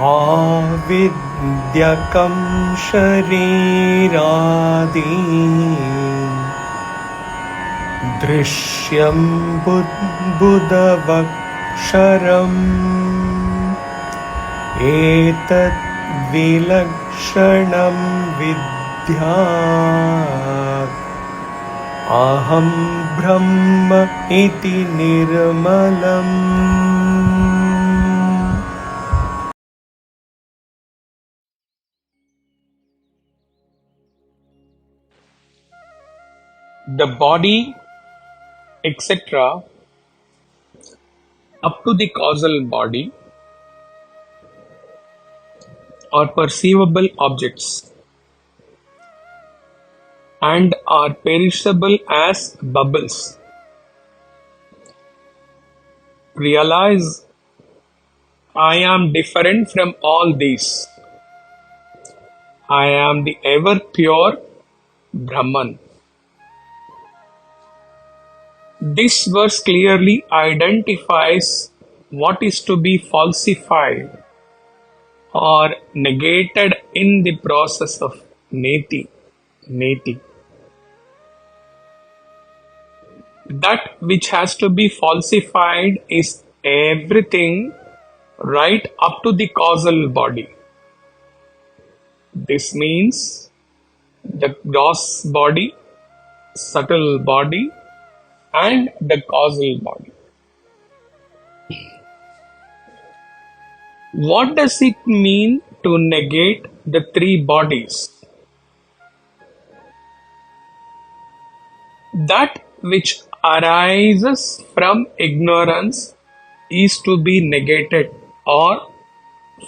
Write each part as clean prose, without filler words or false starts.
Āvidyakaṃ śarīrādi dṛśyaṃ budbudavatkṣaram Etadvilakṣaṇaṃ vidyādahaṃ brahmeti nirmalam. The body, etc., up to the causal body, are perceivable objects and are perishable as bubbles. Realize, I am different from all these. I am the ever pure Brahman. This verse clearly identifies what is to be falsified or negated in the process of neti. That which has to be falsified is everything right up to the causal body. This means the gross body, subtle body, and the causal body. What does it mean to negate the three bodies? That which arises from ignorance is to be negated or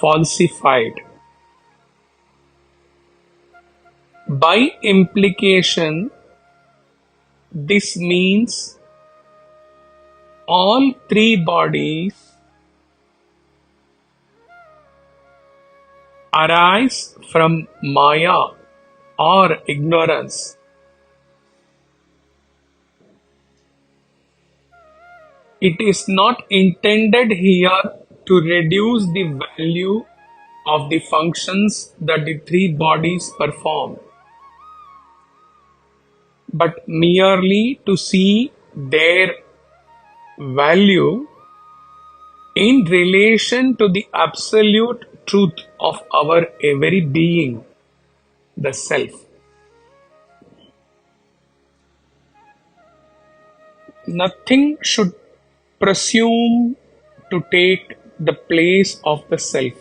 falsified. By implication, this means all three bodies arise from Maya or ignorance. It is not intended here to reduce the value of the functions that the three bodies perform, but merely to see their value in relation to the absolute truth of our very being, the Self. Nothing should presume to take the place of the Self.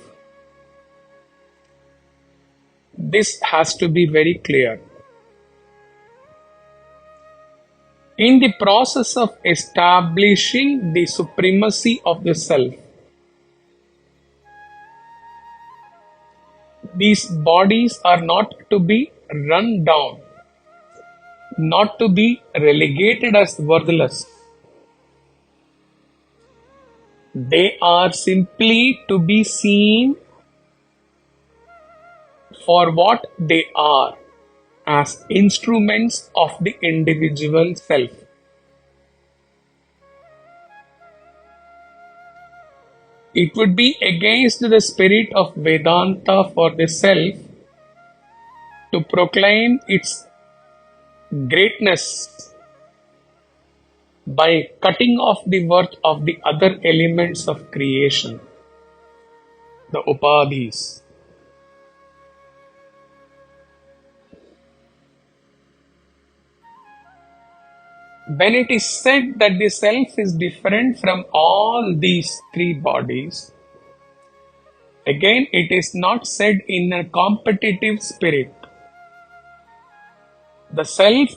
This has to be very clear. In the process of establishing the supremacy of the Self, these bodies are not to be run down, not to be relegated as worthless. They are simply to be seen for what they are, as instruments of the individual self. It would be against the spirit of Vedanta for the self to proclaim its greatness by cutting off the worth of the other elements of creation, the upadhis. When it is said that the self is different from all these three bodies, again it is not said in a competitive spirit. The self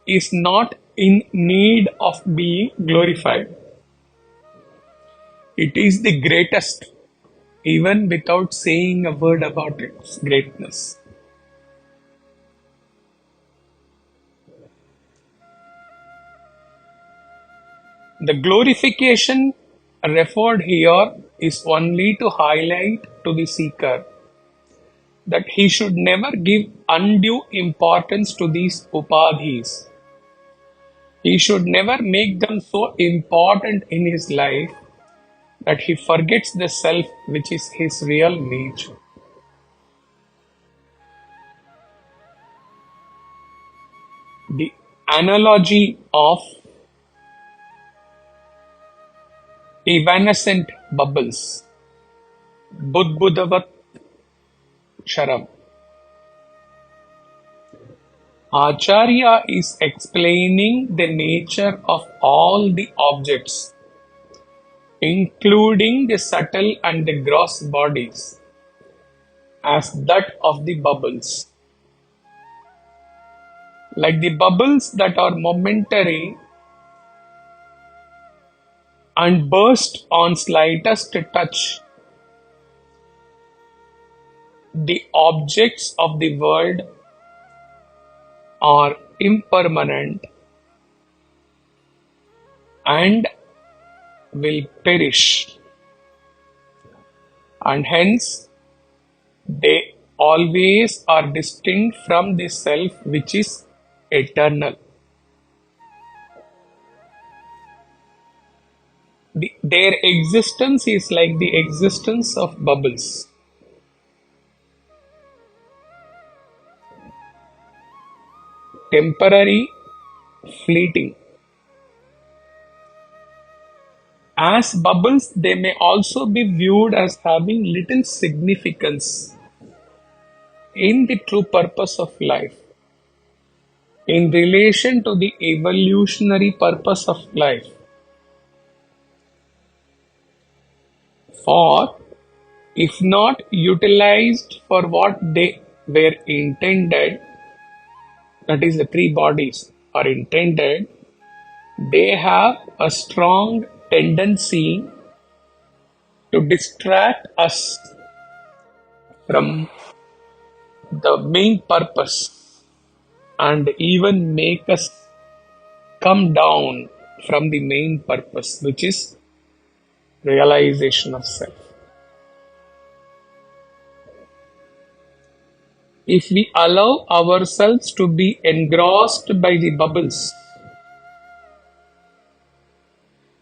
is not in need of being glorified. It is the greatest, even without saying a word about its greatness. The glorification referred here is only to highlight to the seeker that he should never give undue importance to these upadhis. He should never make them so important in his life that he forgets the self which is his real nature. The analogy of evanescent bubbles, budbudavatkṣaram. Acharya is explaining the nature of all the objects, including the subtle and the gross bodies, as that of the bubbles. Like the bubbles that are momentary and burst on slightest touch, the objects of the world are impermanent and will perish, and hence they always are distinct from the self which is eternal. Their existence is like the existence of bubbles. Temporary, fleeting. As bubbles, they may also be viewed as having little significance in the true purpose of life, in relation to the evolutionary purpose of life. For if not utilized for what they were intended, that is, the three bodies are intended, they have a strong tendency to distract us from the main purpose and even make us come down from the main purpose, which is realization of self. If we allow ourselves to be engrossed by the bubbles,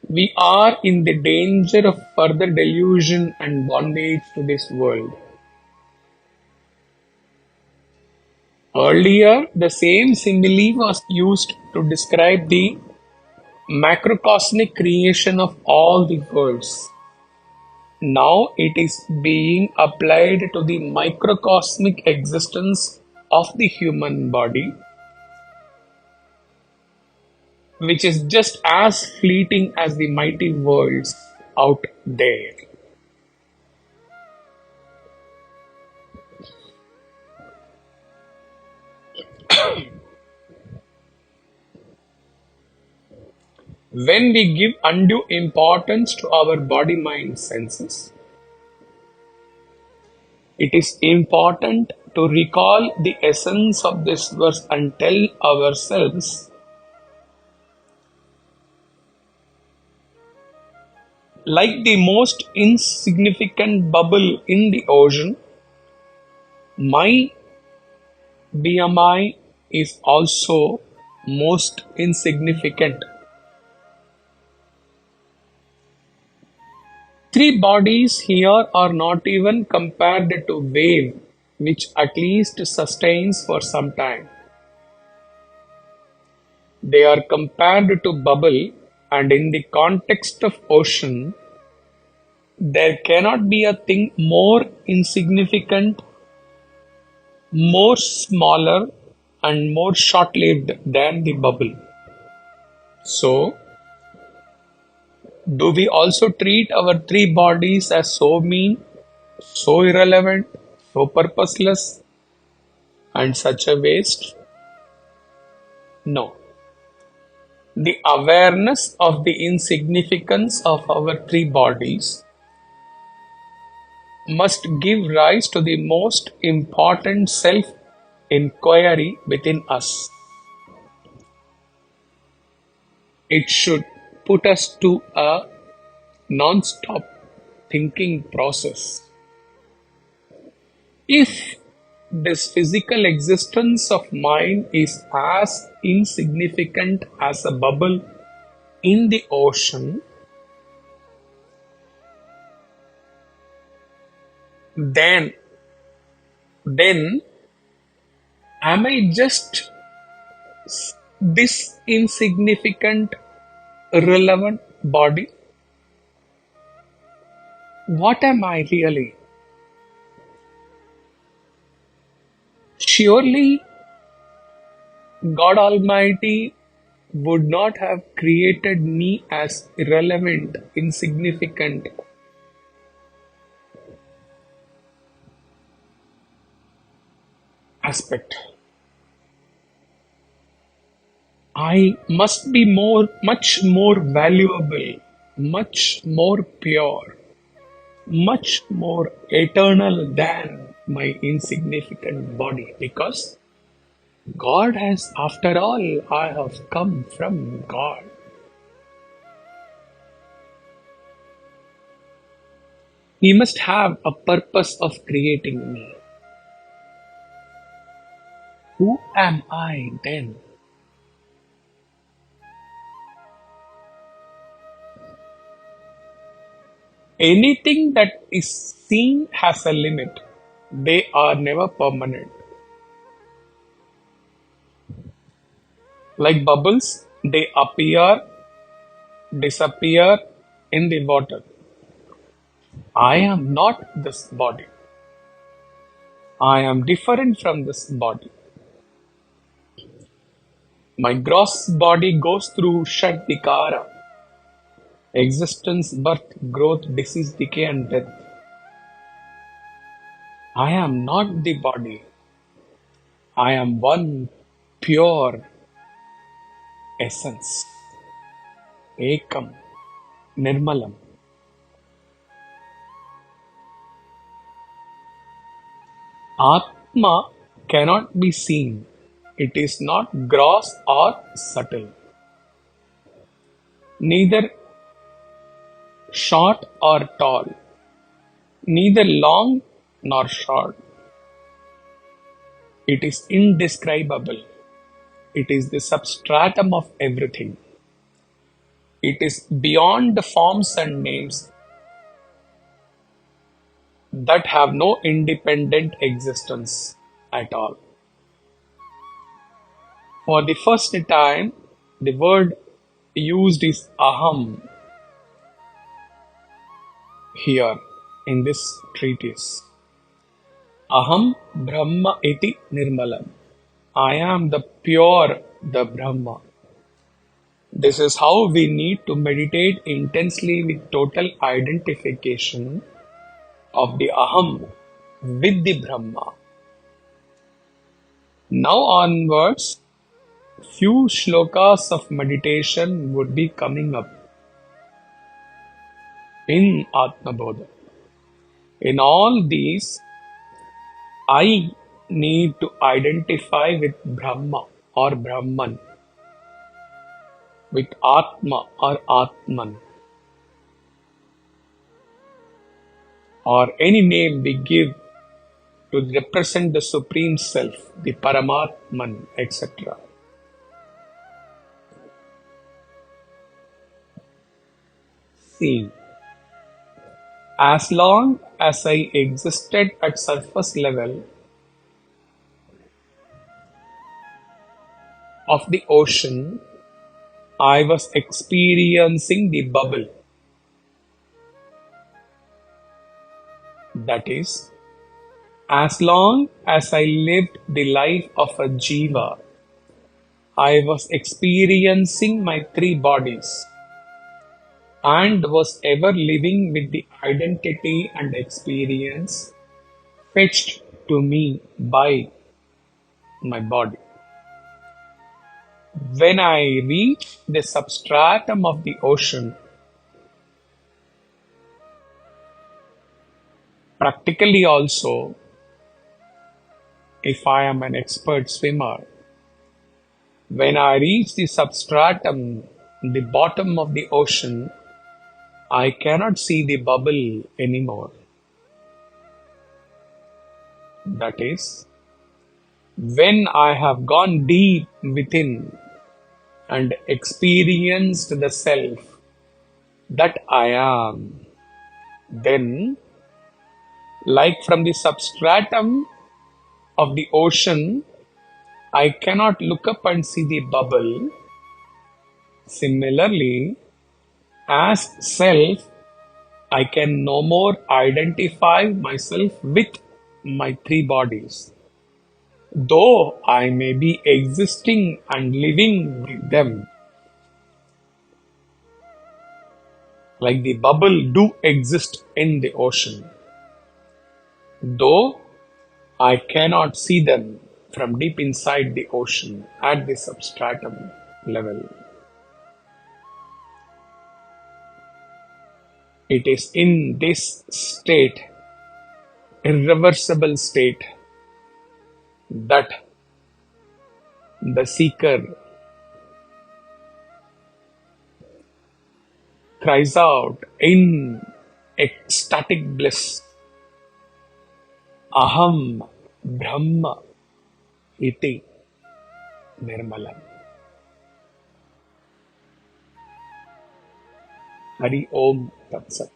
we are in the danger of further delusion and bondage to this world. Earlier, the same simile was used to describe the macrocosmic creation of all the worlds. Now it is being applied to the microcosmic existence of the human body, which is just as fleeting as the mighty worlds out there. When we give undue importance to our body, mind, senses, it is important to recall the essence of this verse and tell ourselves, like the most insignificant bubble in the ocean, my BMI is also most insignificant. Three bodies here are not even compared to wave, which at least sustains for some time. They are compared to bubble, and in the context of ocean, there cannot be a thing more insignificant, more smaller, and more short-lived than the bubble. So, do we also treat our three bodies as so mean, so irrelevant, so purposeless, and such a waste? No. The awareness of the insignificance of our three bodies must give rise to the most important self-inquiry within us. It should put us to a non-stop thinking process. If this physical existence of mine is as insignificant as a bubble in the ocean, then then am I just this insignificant, irrelevant body? What am I really? Surely God Almighty would not have created me as irrelevant, insignificant. Aspect. I must be much more valuable, much more pure, much more eternal than my insignificant body, because God has, after all, I have come from God. He must have a purpose of creating me. Who am I then? Anything that is seen has a limit. They are never permanent. Like bubbles, they appear, disappear in the water. I am not this body. I am different from this body. My gross body goes through Shadvikara: existence, birth, growth, disease, decay, and death. I am not the body. I am one pure essence. Ekam, nirmalam. Atma cannot be seen. It is not gross or subtle, neither short or tall, neither long nor short. It is indescribable. It is the substratum of everything. It is beyond the forms and names that have no independent existence at all. For the first time, the word used is aham here in this treatise. Aham Brahma iti nirmalam. I am the pure, the Brahma. This is how we need to meditate intensely with total identification of the aham with the Brahma. Now onwards, few shlokas of meditation would be coming up in Atma Bodha. In all these, I need to identify with Brahma or Brahman, with Atma or Atman, or any name we give to represent the Supreme Self, the Paramatman, etc. See, as long as I existed at surface level of the ocean, I was experiencing the bubble. That is, as long as I lived the life of a jiva, I was experiencing my three bodies and was ever living with the identity and experience fetched to me by my body. When I reach the substratum of the ocean, practically also, if I am an expert swimmer, when I reach the substratum, the bottom of the ocean, I cannot see the bubble anymore. That is, when I have gone deep within and experienced the self that I am, then Like from the substratum of the ocean, I cannot look up and see the bubble. Similarly, as self, I can no more identify myself with my three bodies, though I may be existing and living with them. Like the bubble do exist in the ocean, though I cannot see them from deep inside the ocean at the substratum level. It is in this state, irreversible state, that the seeker cries out in ecstatic bliss, Aham Brahma iti nirmalam. Hari Om Tat Sat.